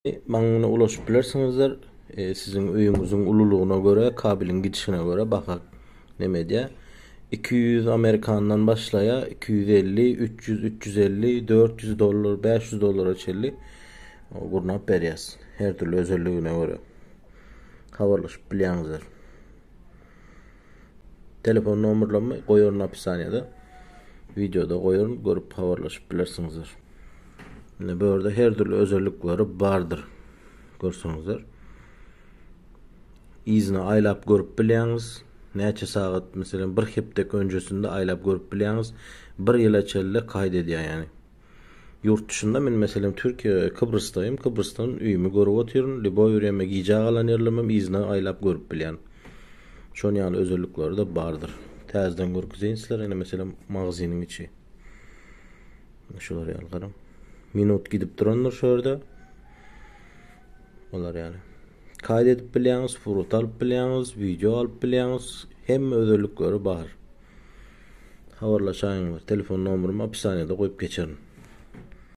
Maňa ulaşyp bilersiňizler. Sizin öýüňiziň ululugyna göre, kabelin gidişine göre bakak. Näme diýär? 200 Amerikandan başlaya 250, 300, 350, 400 dollar, 500 dollara çelli gurnap berýäs. Her türlü özelligine göre. Habarlaşyp bilýäňizler. Telefon nomerlamy goýaryn hapisanyada. Videoda goýaryn, görüp habarlaşyp bilersiňizler. Bu arada her türlü özellikleri bardır. Görseňizler. İzni aýlap görüp bilýäňiz. Näçe sagat meselem bir hepdek önjesinde aýlap görüp bilýäňiz. Bir ýyla çelle kaýd edýär ýani. Yurt dışında men meselem Türkiýe, Kıbrıs'tayım. Kıbrıs'tan üýümi görüp oturýaryn. Libo ýüreme giýje galan ýerlemem izni aýlap görüp bilýän. Şol ýaly özellikleri de bardır. Täzeden görkezýäňizler ene meselem magazynyň içi. Şolar ýaly garam. Minut gidip duranlar şurada. Olar yani. Kaýd edip bilýäňiz, furut alyp bilýäňiz, video alyp bilýäňiz, hemme özellikleri bar. Habarlaşaýňyz. Telefon nomerymy hapisanyada goýup geçerim.